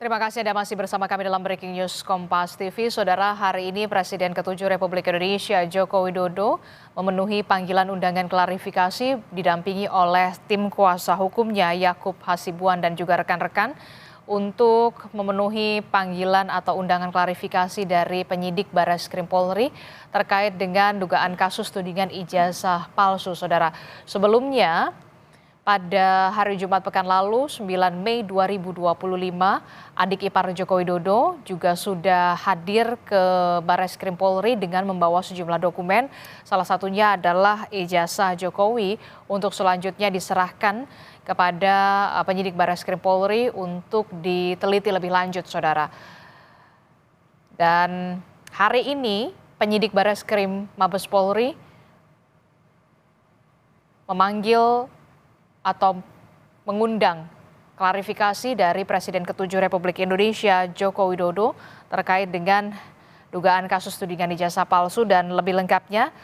Terima kasih Anda masih bersama kami dalam Breaking News Kompas TV. Saudara, hari ini Presiden ke-7 Republik Indonesia Joko Widodo memenuhi panggilan undangan klarifikasi didampingi oleh tim kuasa hukumnya Yakub Hasibuan dan juga rekan-rekan untuk memenuhi panggilan atau undangan klarifikasi dari penyidik Barreskrim Polri terkait dengan dugaan kasus tudingan ijazah palsu, Saudara. Sebelumnya, pada hari Jumat pekan lalu, 9 Mei 2025, adik ipar Joko Widodo juga sudah hadir ke Barreskrim Polri dengan membawa sejumlah dokumen. Salah satunya adalah ijazah Jokowi untuk selanjutnya diserahkan kepada penyidik Barreskrim Polri untuk diteliti lebih lanjut, Saudara. Dan hari ini penyidik Barreskrim Mabes Polri memanggil atau mengundang klarifikasi dari Presiden ke-7 Republik Indonesia Joko Widodo terkait dengan dugaan kasus tudingan ijazah palsu dan lebih lengkapnya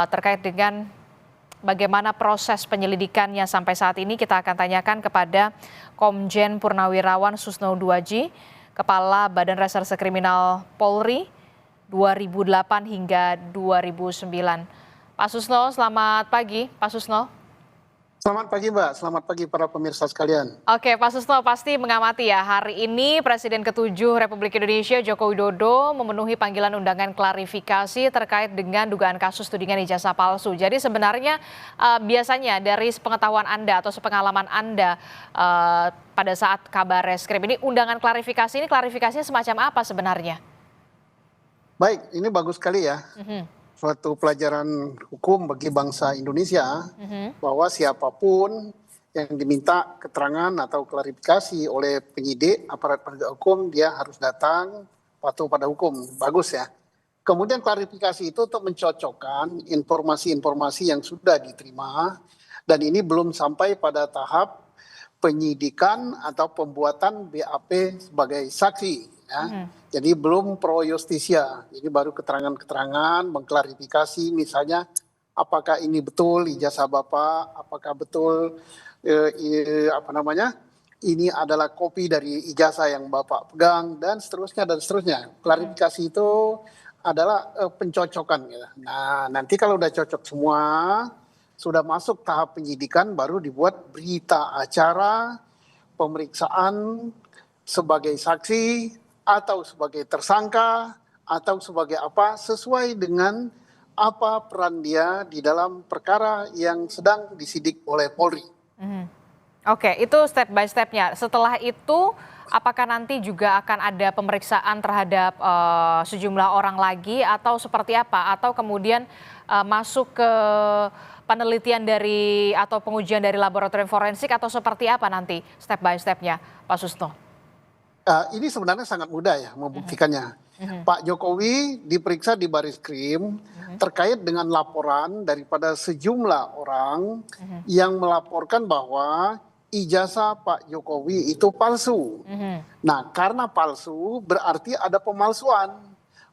terkait dengan bagaimana proses penyelidikannya sampai saat ini kita akan tanyakan kepada Komjen Purnawirawan Susno Duaji, Kepala Badan Reserse Kriminal Polri 2008 hingga 2009. Pak Susno, selamat pagi. Pak Susno. Selamat pagi Mbak, selamat pagi para pemirsa sekalian. Oke, Pak Susno pasti mengamati ya, hari ini Presiden ke-7 Republik Indonesia Joko Widodo memenuhi panggilan undangan klarifikasi terkait dengan dugaan kasus tudingan ijazah palsu. Jadi sebenarnya biasanya dari sepengetahuan Anda atau sepengalaman Anda pada saat kabar reskrim ini, undangan klarifikasi ini klarifikasinya semacam apa sebenarnya? Baik, ini bagus sekali ya. Suatu pelajaran hukum bagi bangsa Indonesia bahwa siapapun yang diminta keterangan atau klarifikasi oleh penyidik aparat penegak hukum dia harus datang patuh pada hukum. Bagus ya. Kemudian klarifikasi itu untuk mencocokkan informasi-informasi yang sudah diterima dan ini belum sampai pada tahap penyidikan atau pembuatan BAP sebagai saksi ya. Jadi belum pro justisia, jadi baru keterangan-keterangan mengklarifikasi misalnya apakah ini betul ijazah Bapak, apakah betul ini adalah kopi dari ijazah yang Bapak pegang dan seterusnya dan seterusnya. Klarifikasi itu adalah pencocokan ya. Nah, nanti kalau udah cocok semua, sudah masuk tahap penyidikan baru dibuat berita acara pemeriksaan sebagai saksi atau sebagai tersangka atau sebagai apa sesuai dengan apa peran dia di dalam perkara yang sedang disidik oleh Polri. Oke, itu step by stepnya. Setelah itu apakah nanti juga akan ada pemeriksaan terhadap sejumlah orang lagi atau seperti apa? Atau kemudian masuk ke penelitian dari atau pengujian dari laboratorium forensik atau seperti apa nanti step by stepnya, Pak Susno? Ini sebenarnya sangat mudah ya membuktikannya. Pak Jokowi diperiksa di Barreskrim terkait dengan laporan daripada sejumlah orang yang melaporkan bahwa ijazah Pak Jokowi itu palsu. Nah, karena palsu berarti ada pemalsuan.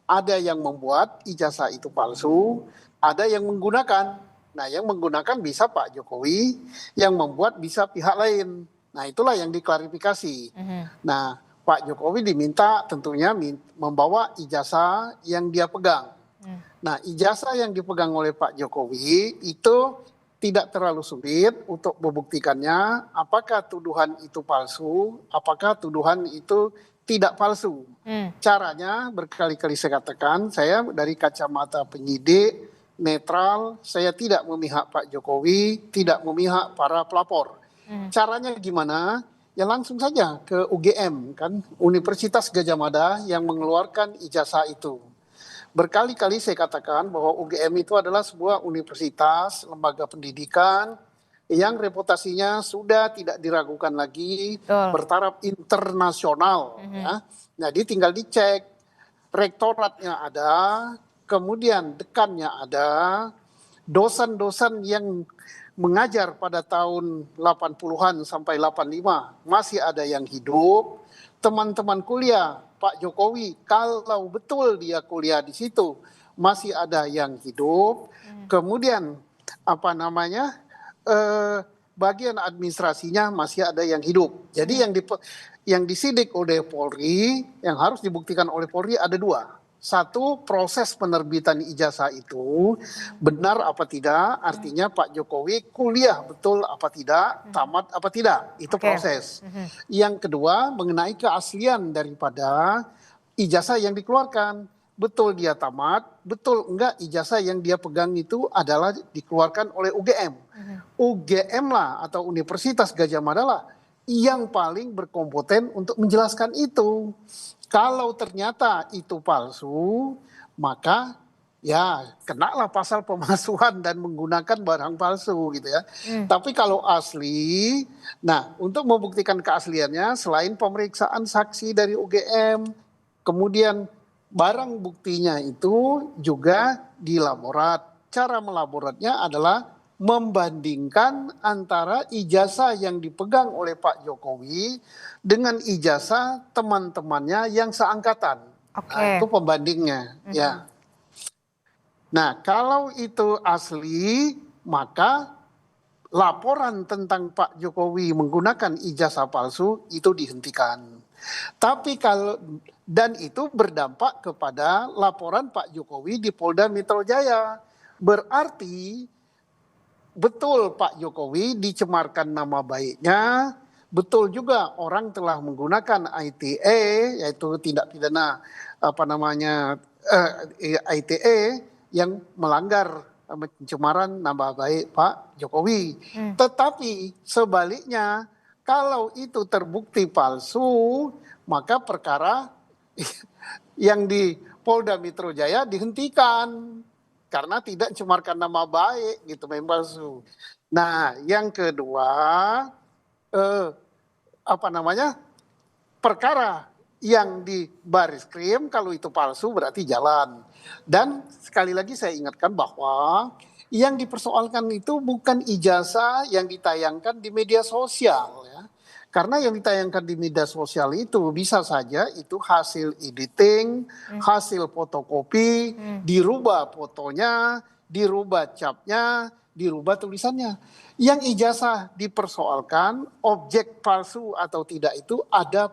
Ada yang membuat ijazah itu palsu, ada yang menggunakan. Nah, yang menggunakan bisa Pak Jokowi, yang membuat bisa pihak lain. Nah, itulah yang diklarifikasi. Nah, Pak Jokowi diminta tentunya membawa ijazah yang dia pegang. Nah, ijazah yang dipegang oleh Pak Jokowi itu tidak terlalu sulit untuk membuktikannya apakah tuduhan itu palsu, apakah tuduhan itu tidak palsu. Caranya berkali-kali saya katakan, saya dari kacamata penyidik, netral, saya tidak memihak Pak Jokowi, tidak memihak para pelapor. Caranya gimana? Ya langsung saja ke UGM kan, Universitas Gadjah Mada yang mengeluarkan ijazah itu. Berkali-kali saya katakan bahwa UGM itu adalah sebuah universitas, lembaga pendidikan yang reputasinya sudah tidak diragukan lagi, bertaraf internasional. Ya. Jadi tinggal dicek, rektoratnya ada, kemudian dekannya ada, dosen-dosen yang mengajar pada tahun 80-an sampai 85 masih ada yang hidup. Teman-teman kuliah Pak Jokowi kalau betul dia kuliah di situ masih ada yang hidup. Kemudian bagian administrasinya masih ada yang hidup. Jadi yang disidik oleh Polri, yang harus dibuktikan oleh Polri ada dua. Satu, proses penerbitan ijazah itu benar apa tidak, artinya Pak Jokowi kuliah betul apa tidak, tamat apa tidak, itu proses. Yang kedua, mengenai keaslian daripada ijazah yang dikeluarkan. Betul dia tamat, betul enggak ijazah yang dia pegang itu adalah dikeluarkan oleh UGM. UGM lah atau Universitas Gadjah Mada lah yang paling berkompeten untuk menjelaskan itu. Kalau ternyata itu palsu, maka ya kenalah pasal pemalsuan dan menggunakan barang palsu gitu ya. Tapi kalau asli, nah untuk membuktikan keasliannya selain pemeriksaan saksi dari UGM, kemudian barang buktinya itu juga dilaborat. Cara melaboratnya adalah membandingkan antara ijazah yang dipegang oleh Pak Jokowi dengan ijazah teman-temannya yang seangkatan. Nah, itu pembandingnya. Ya. Nah, kalau itu asli, maka laporan tentang Pak Jokowi menggunakan ijazah palsu itu dihentikan. Tapi dan itu berdampak kepada laporan Pak Jokowi di Polda Metro Jaya. Berarti betul Pak Jokowi dicemarkan nama baiknya, betul juga orang telah menggunakan ITE, yaitu tindak pidana ITE yang melanggar pencemaran nama baik Pak Jokowi. Tetapi sebaliknya, kalau itu terbukti palsu, maka perkara yang di Polda Metro Jaya dihentikan. Karena tidak cemarkan nama baik gitu memang palsu. Nah, yang kedua perkara yang di Barizkrim kalau itu palsu berarti jalan. Dan sekali lagi saya ingatkan bahwa yang dipersoalkan itu bukan ijazah yang ditayangkan di media sosial ya. Karena yang ditayangkan di media sosial itu bisa saja itu hasil editing, hasil fotokopi, dirubah fotonya, dirubah capnya, dirubah tulisannya. Yang ijazah dipersoalkan, objek palsu atau tidak itu ada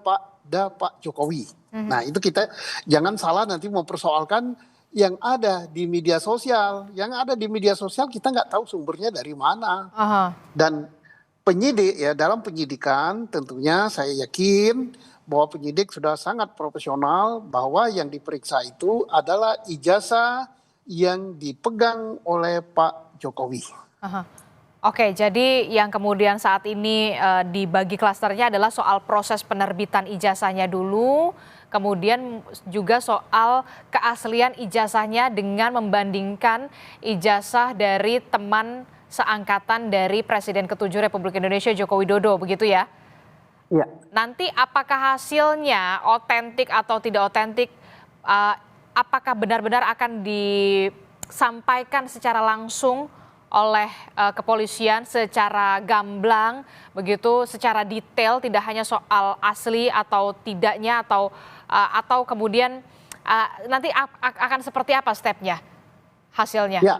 Pak Jokowi. Nah itu kita jangan salah nanti mempersoalkan yang ada di media sosial. Yang ada di media sosial kita nggak tahu sumbernya dari mana. Dan penyidik ya dalam penyidikan tentunya saya yakin bahwa penyidik sudah sangat profesional bahwa yang diperiksa itu adalah ijazah yang dipegang oleh Pak Jokowi. Oke, jadi yang kemudian saat ini dibagi klasternya adalah soal proses penerbitan ijazahnya dulu, kemudian juga soal keaslian ijazahnya dengan membandingkan ijazah dari teman seangkatan dari Presiden ke-7 Republik Indonesia Joko Widodo, begitu ya? Iya. Nanti apakah hasilnya otentik atau tidak otentik, apakah benar-benar akan disampaikan secara langsung oleh kepolisian secara gamblang, begitu, secara detail, tidak hanya soal asli atau tidaknya, atau kemudian nanti akan seperti apa stepnya, hasilnya? Ya.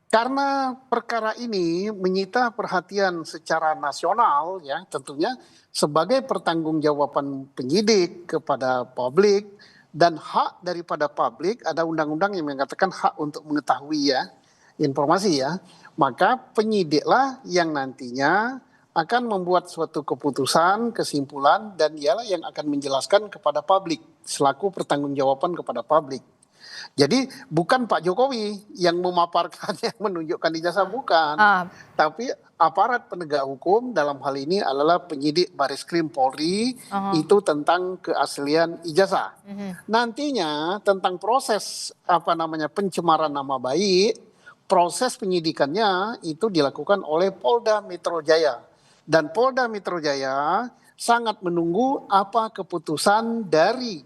Karena perkara ini menyita perhatian secara nasional ya tentunya sebagai pertanggungjawaban penyidik kepada publik dan hak daripada publik, ada undang-undang yang mengatakan hak untuk mengetahui ya informasi ya, maka penyidiklah yang nantinya akan membuat suatu keputusan, kesimpulan dan dialah yang akan menjelaskan kepada publik selaku pertanggungjawaban kepada publik. Jadi bukan Pak Jokowi yang memaparkan, yang menunjukkan ijazah, bukan. Tapi aparat penegak hukum dalam hal ini adalah penyidik Barizkrim Polri itu tentang keaslian ijazah. Nantinya tentang proses pencemaran nama baik, proses penyidikannya itu dilakukan oleh Polda Metro Jaya. Dan Polda Metro Jaya sangat menunggu apa keputusan dari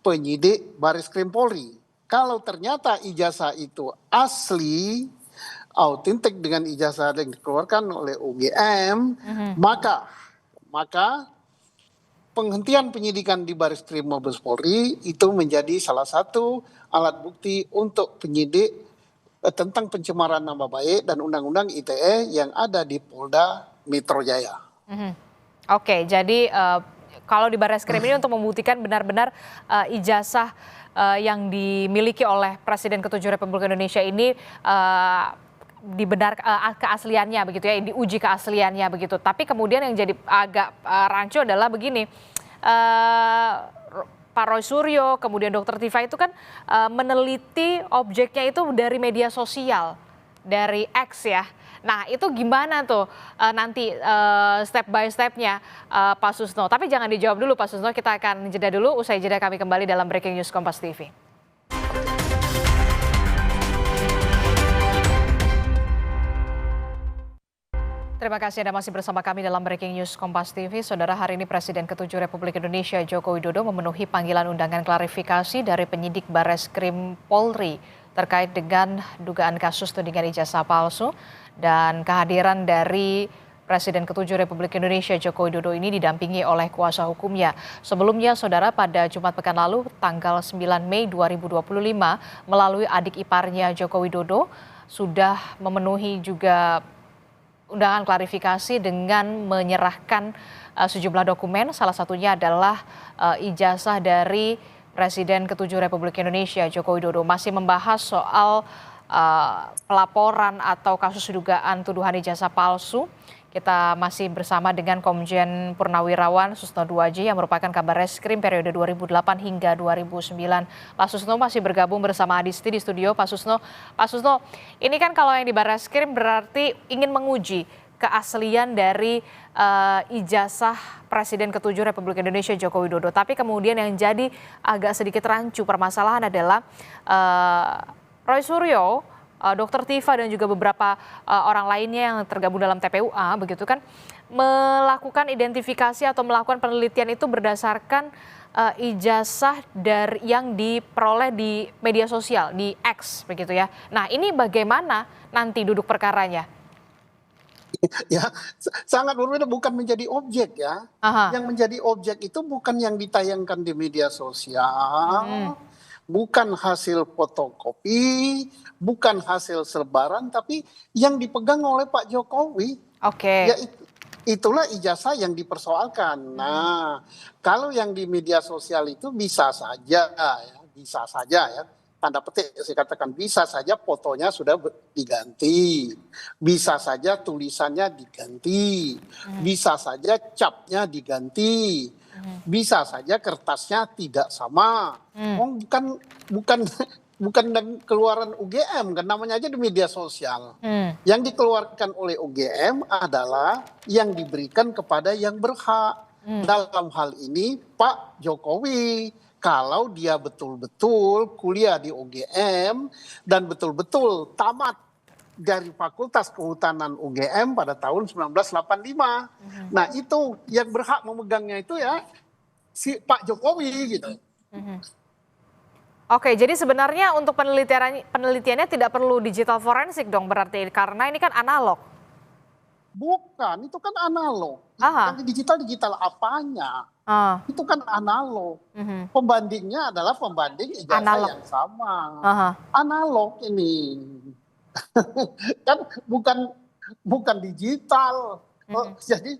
penyidik Barizkrim Polri. Kalau ternyata ijazah itu asli, autentik dengan ijazah yang dikeluarkan oleh UGM, maka penghentian penyidikan di Barizkrim Mabes Polri itu menjadi salah satu alat bukti untuk penyidik tentang pencemaran nama baik dan Undang-Undang ITE yang ada di Polda Metro Jaya. Oke, jadi kalau di Barreskrim ini untuk membuktikan benar-benar ijazah yang dimiliki oleh Presiden ke-7 Republik Indonesia ini keasliannya begitu ya, diuji keasliannya begitu. Tapi kemudian yang jadi agak rancu adalah begini, Pak Roy Suryo, kemudian Dr. Tifa itu kan meneliti objeknya itu dari media sosial, dari X ya. Nah itu gimana tuh nanti step by stepnya Pak Susno. Tapi jangan dijawab dulu Pak Susno, kita akan jeda dulu. Usai jeda kami kembali dalam Breaking News Kompas TV. Terima kasih Anda masih bersama kami dalam Breaking News Kompas TV. Saudara, hari ini Presiden ke-7 Republik Indonesia Joko Widodo memenuhi panggilan undangan klarifikasi dari penyidik Barreskrim Polri terkait dengan dugaan kasus tudingan ijazah palsu, dan kehadiran dari Presiden ke-7 Republik Indonesia Joko Widodo ini didampingi oleh kuasa hukumnya. Sebelumnya, saudara, pada Jumat pekan lalu tanggal 9 Mei 2025 melalui adik iparnya Joko Widodo sudah memenuhi juga undangan klarifikasi dengan menyerahkan sejumlah dokumen, salah satunya adalah ijazah dari Presiden ke-7 Republik Indonesia Joko Widodo. Masih membahas soal pelaporan atau kasus dugaan tuduhan ijazah palsu. Kita masih bersama dengan Komjen Purnawirawan Susno Duaji yang merupakan Kabarreskrim periode 2008 hingga 2009. Pak Susno masih bergabung bersama Adisti di studio. Pak Susno, ini kan kalau yang di Barreskrim berarti ingin menguji keaslian dari ijazah Presiden ke-7 Republik Indonesia Joko Widodo. Tapi kemudian yang jadi agak sedikit rancu permasalahan adalah Roy Suryo, Dr. Tifa dan juga beberapa orang lainnya yang tergabung dalam TPUA begitu kan melakukan identifikasi atau melakukan penelitian itu berdasarkan ijazah dari yang diperoleh di media sosial di X begitu ya. Nah, ini bagaimana nanti duduk perkaranya? Ya, sangat berbeda, bukan menjadi objek ya. Yang menjadi objek itu bukan yang ditayangkan di media sosial. Bukan hasil fotokopi, bukan hasil selebaran, tapi yang dipegang oleh Pak Jokowi. Oke. Ya itulah ijazah yang dipersoalkan. Nah, kalau yang di media sosial itu bisa saja ya, tanda petik saya katakan bisa saja fotonya sudah diganti, bisa saja tulisannya diganti, bisa saja capnya diganti. Bisa saja kertasnya tidak sama. Bukan keluaran UGM kan, namanya aja di media sosial. Yang dikeluarkan oleh UGM adalah yang diberikan kepada yang berhak. Dalam hal ini Pak Jokowi, kalau dia betul-betul kuliah di UGM dan betul-betul tamat dari Fakultas Kehutanan UGM pada tahun 1985. Nah itu yang berhak memegangnya itu ya si Pak Jokowi gitu. Oke, jadi sebenarnya untuk penelitiannya tidak perlu digital forensik dong berarti, karena ini kan analog. Bukan, itu kan analog. Yang digital apanya? Itu kan analog. Pembandingnya adalah pembanding ijazah analog yang sama. Analog ini. Kan bukan digital. Jadi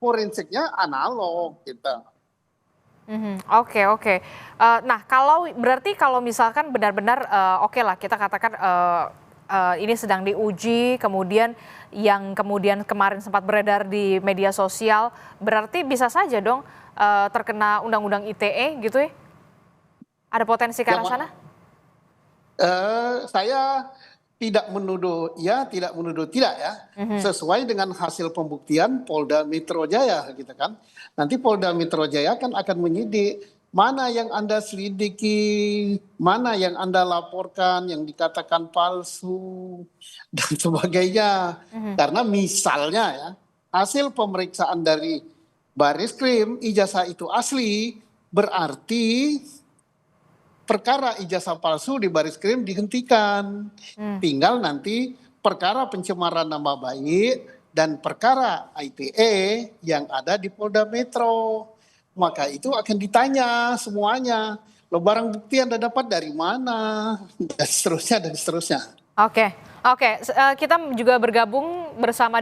forensiknya analog gitu. Oke. Nah, kalau misalkan benar-benar oke lah kita katakan ini sedang diuji, kemudian yang kemudian kemarin sempat beredar di media sosial, berarti bisa saja dong terkena undang-undang ITE gitu ya? Ada potensi ke arah sana? Saya tidak menuduh ya, tidak menuduh tidak ya. Sesuai dengan hasil pembuktian Polda Metro Jaya gitu kan. Nanti Polda Metro Jaya kan akan menyidik mana yang Anda selidiki, mana yang Anda laporkan yang dikatakan palsu dan sebagainya. Karena misalnya ya, hasil pemeriksaan dari Barreskrim ijazah itu asli, berarti perkara ijazah palsu di Barreskrim dihentikan. Tinggal nanti perkara pencemaran nama baik dan perkara ITE yang ada di Polda Metro. Maka itu akan ditanya semuanya. Lo barang bukti Anda dapat dari mana? Dan seterusnya. Oke. Kita juga bergabung bersama